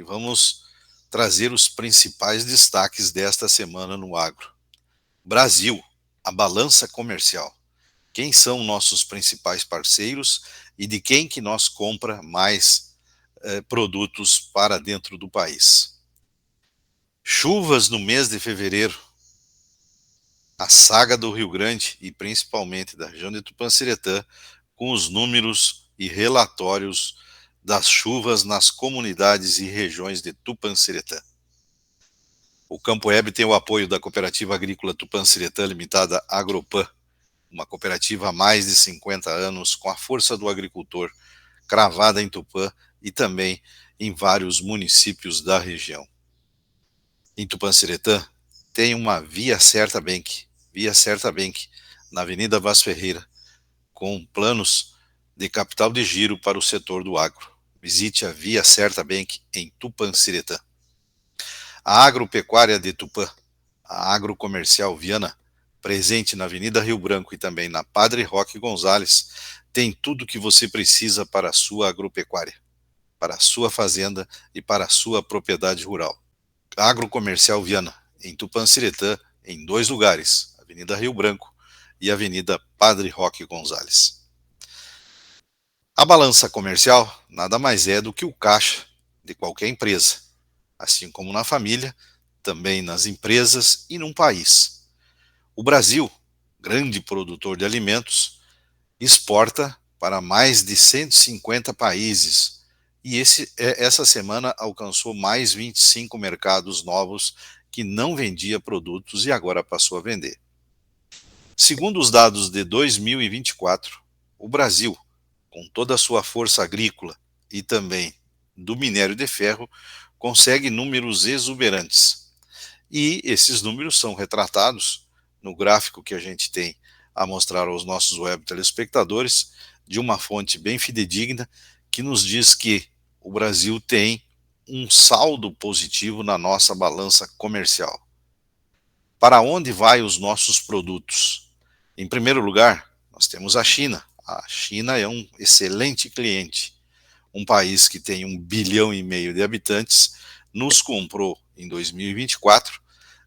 e vamos trazer os principais destaques desta semana no agro. Brasil, a balança comercial. Quem são nossos principais parceiros e de quem que nós compra mais produtos para dentro do país. Chuvas no mês de fevereiro. A saga do Rio Grande e principalmente da região de Tupanciretã, com os números e relatórios das chuvas nas comunidades e regiões de Tupanciretã. O Campo Web tem o apoio da Cooperativa Agrícola Tupanciretã Limitada Agropan, uma cooperativa há mais de 50 anos com a força do agricultor, cravada em Tupã e também em vários municípios da região. Em Tupanciretã tem uma Via Certa Bank, na Avenida Vaz Ferreira, com planos de capital de giro para o setor do agro. Visite a Via Certa Bank em Tupanciretã. A Agropecuária de Tupã, a Agrocomercial Viana, presente na Avenida Rio Branco e também na Padre Roque Gonzales, tem tudo o que você precisa para a sua agropecuária, para a sua fazenda e para a sua propriedade rural. A Agrocomercial Viana, em Tupanciretã, em 2 lugares, Avenida Rio Branco e Avenida Padre Roque Gonzales. A balança comercial nada mais é do que o caixa de qualquer empresa, assim como na família, também nas empresas e num país. O Brasil, grande produtor de alimentos, exporta para mais de 150 países e essa semana alcançou mais 25 mercados novos que não vendia produtos e agora passou a vender. Segundo os dados de 2024, o Brasil, com toda a sua força agrícola e também do minério de ferro, consegue números exuberantes. E esses números são retratados no gráfico que a gente tem a mostrar aos nossos web telespectadores, de uma fonte bem fidedigna, que nos diz que o Brasil tem um saldo positivo na nossa balança comercial. Para onde vai os nossos produtos? Em primeiro lugar, nós temos a China. A China é um excelente cliente. Um país que tem 1,5 bilhão de habitantes, nos comprou em 2024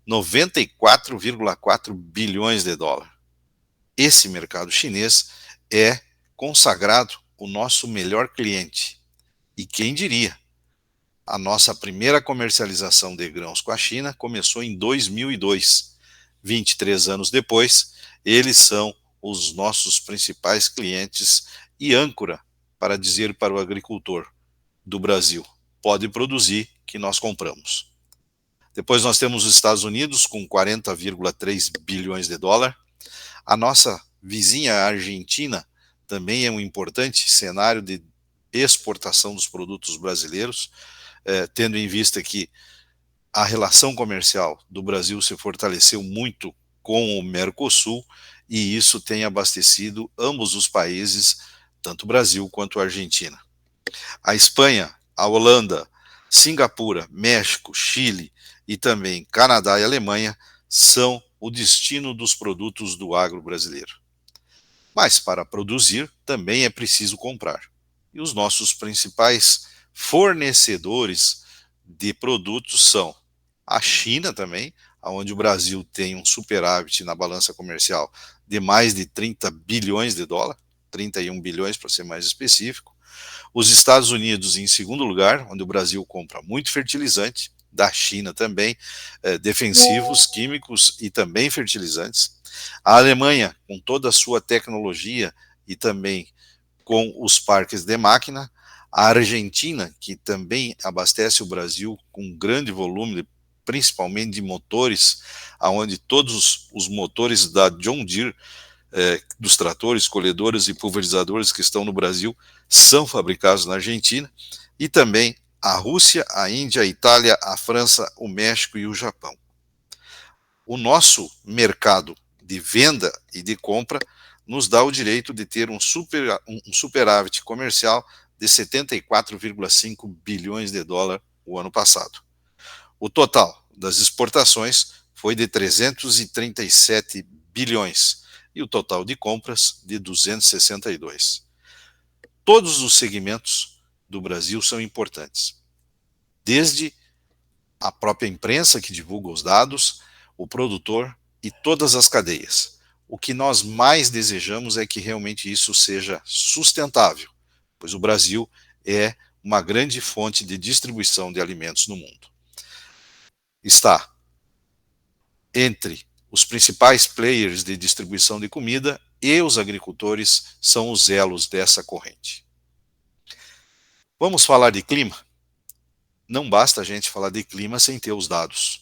94,4 bilhões de dólares. Esse mercado chinês é consagrado o nosso melhor cliente. E quem diria? A nossa primeira comercialização de grãos com a China começou em 2002. 23 anos depois, eles são os nossos principais clientes e âncora para dizer para o agricultor do Brasil: pode produzir que nós compramos. Depois nós temos os Estados Unidos com 40,3 bilhões de dólares. A nossa vizinha Argentina também é um importante cenário de exportação dos produtos brasileiros, tendo em vista que a relação comercial do Brasil se fortaleceu muito com o Mercosul e isso tem abastecido ambos os países, tanto o Brasil quanto a Argentina. A Espanha, a Holanda, Singapura, México, Chile e também Canadá e Alemanha são o destino dos produtos do agro brasileiro. Mas para produzir também é preciso comprar. E os nossos principais fornecedores de produtos são a China também, onde o Brasil tem um superávit na balança comercial de mais de 30 bilhões de dólares, 31 bilhões para ser mais específico. Os Estados Unidos em segundo lugar, onde o Brasil compra muito fertilizante, da China também, defensivos, químicos e também fertilizantes. A Alemanha, com toda a sua tecnologia e também com os parques de máquina. A Argentina, que também abastece o Brasil com grande volume, principalmente de motores, onde todos os motores da John Deere, dos tratores, colhedores e pulverizadores que estão no Brasil, são fabricados na Argentina. E também a Rússia, a Índia, a Itália, a França, o México e o Japão. O nosso mercado de venda e de compra nos dá o direito de ter um superávit comercial de 74,5 bilhões de dólares o ano passado. O total das exportações foi de 337 bilhões e o total de compras de 262. Todos os segmentos do Brasil são importantes. desde a própria imprensa que divulga os dados, o produtor e todas as cadeias. O que nós mais desejamos é que realmente isso seja sustentável, pois o Brasil é uma grande fonte de distribuição de alimentos no mundo. Está entre os principais players de distribuição de comida e os agricultores são os elos dessa corrente. Vamos falar de clima? Não basta a gente falar de clima sem ter os dados.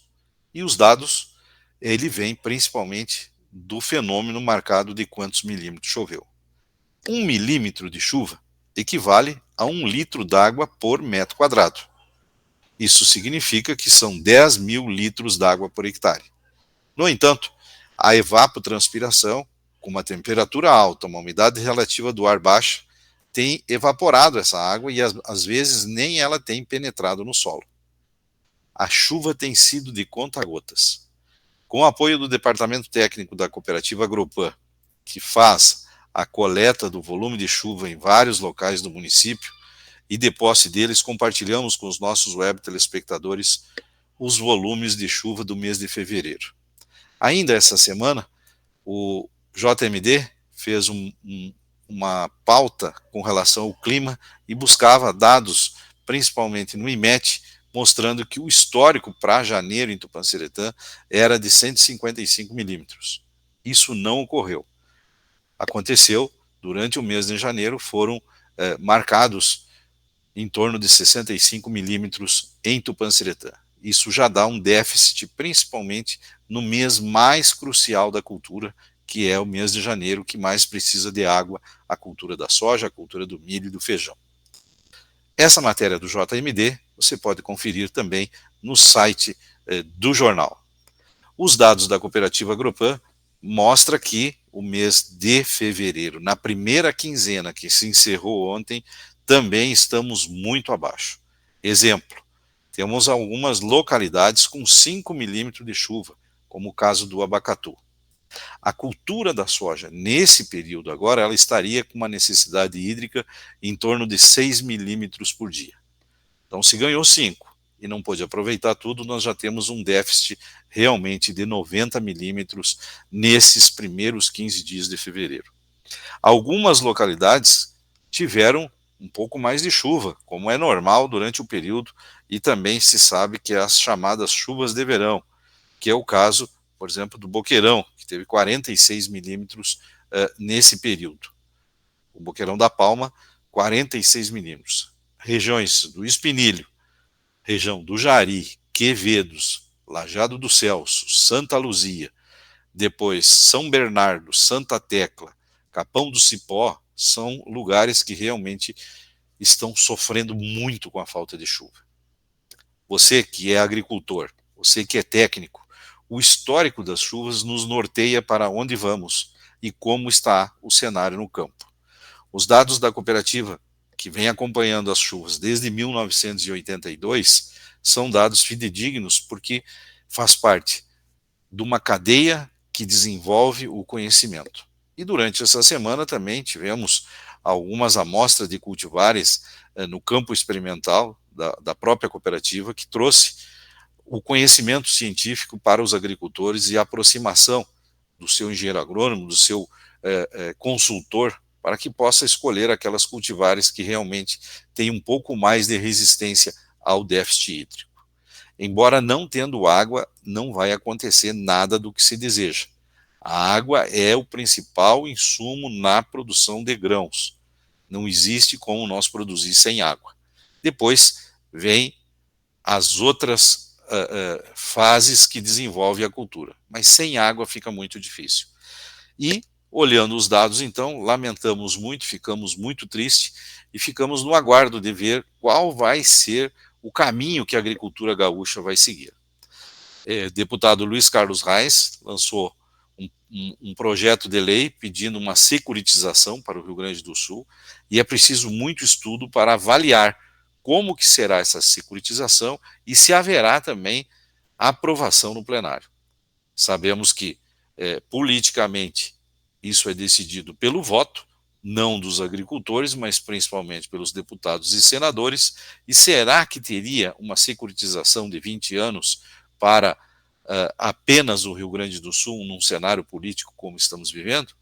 E os dados, ele vem principalmente do fenômeno marcado de quantos milímetros choveu. 1 milímetro de chuva equivale a 1 litro d'água por metro quadrado. Isso significa que são 10.000 litros d'água por hectare. No entanto, a evapotranspiração, com uma temperatura alta, uma umidade relativa do ar baixa, tem evaporado essa água e às vezes nem ela tem penetrado no solo. A chuva tem sido de conta-gotas. Com o apoio do Departamento Técnico da Cooperativa Agropan, que faz a coleta do volume de chuva em vários locais do município, e de posse deles compartilhamos com os nossos web telespectadores os volumes de chuva do mês de fevereiro. Ainda essa semana, o JMD fez uma pauta com relação ao clima e buscava dados, principalmente no IMET, mostrando que o histórico para janeiro em Tupanciretã era de 155 milímetros. Isso não ocorreu. Aconteceu, durante o mês de janeiro, foram marcados em torno de 65 milímetros em Tupanciretã. Isso já dá um déficit, principalmente no mês mais crucial da cultura, que é o mês de janeiro, que mais precisa de água, a cultura da soja, a cultura do milho e do feijão. Essa matéria do JMD você pode conferir também no site do jornal. Os dados da Cooperativa Agropan mostram que o mês de fevereiro, na primeira quinzena que se encerrou ontem, também estamos muito abaixo. Exemplo, temos algumas localidades com 5 milímetros de chuva, como o caso do Abacatu. A cultura da soja, nesse período agora, ela estaria com uma necessidade hídrica em torno de 6 milímetros por dia. Então, se ganhou 5 e não pôde aproveitar tudo, nós já temos um déficit realmente de 90 milímetros nesses primeiros 15 dias de fevereiro. Algumas localidades tiveram um pouco mais de chuva, como é normal durante o período, e também se sabe que as chamadas chuvas de verão, que é o caso, por exemplo, do Boqueirão, que teve 46 milímetros nesse período. O Boqueirão da Palma, 46 milímetros. Regiões do Espinilho, região do Jari, Quevedos, Lajeado do Celso, Santa Luzia, depois São Bernardo, Santa Tecla, Capão do Cipó, são lugares que realmente estão sofrendo muito com a falta de chuva. Você que é agricultor, você que é técnico, o histórico das chuvas nos norteia para onde vamos e como está o cenário no campo. Os dados da cooperativa, que vem acompanhando as chuvas desde 1982, são dados fidedignos porque faz parte de uma cadeia que desenvolve o conhecimento. E durante essa semana também tivemos algumas amostras de cultivares no campo experimental da própria cooperativa, que trouxe o conhecimento científico para os agricultores e a aproximação do seu engenheiro agrônomo, do seu consultor, para que possa escolher aquelas cultivares que realmente têm um pouco mais de resistência ao déficit hídrico. Embora não tendo água, não vai acontecer nada do que se deseja. A água é o principal insumo na produção de grãos. Não existe como nós produzir sem água. Depois vem as outras fases que desenvolve a cultura. Mas sem água fica muito difícil. E, olhando os dados, então, lamentamos muito, ficamos muito tristes e ficamos no aguardo de ver qual vai ser o caminho que a agricultura gaúcha vai seguir. Deputado Luiz Carlos Reis lançou um projeto de lei pedindo uma securitização para o Rio Grande do Sul, e é preciso muito estudo para avaliar como que será essa securitização e se haverá também aprovação no plenário. Sabemos que, politicamente, isso é decidido pelo voto, não dos agricultores, mas principalmente pelos deputados e senadores. E será que teria uma securitização de 20 anos para apenas o Rio Grande do Sul num cenário político como estamos vivendo?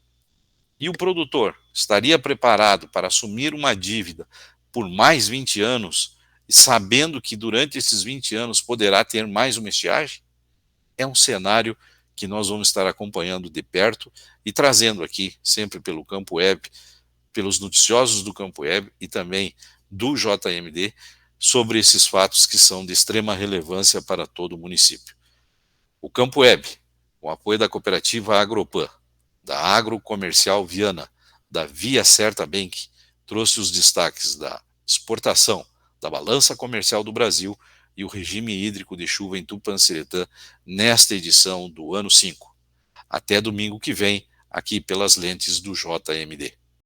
E o produtor estaria preparado para assumir uma dívida por mais 20 anos, sabendo que durante esses 20 anos poderá ter mais uma estiagem? É um cenário que nós vamos estar acompanhando de perto e trazendo aqui, sempre pelo Campo Web, pelos noticiosos do Campo Web e também do JMD, sobre esses fatos que são de extrema relevância para todo o município. O Campo Web, com apoio da cooperativa Agropan, da Agro Comercial Viana, da Via Certa Bank, trouxe os destaques da exportação, da balança comercial do Brasil e o regime hídrico de chuva em Tupanciretã nesta edição do ano 5. Até domingo que vem, aqui pelas lentes do JMD.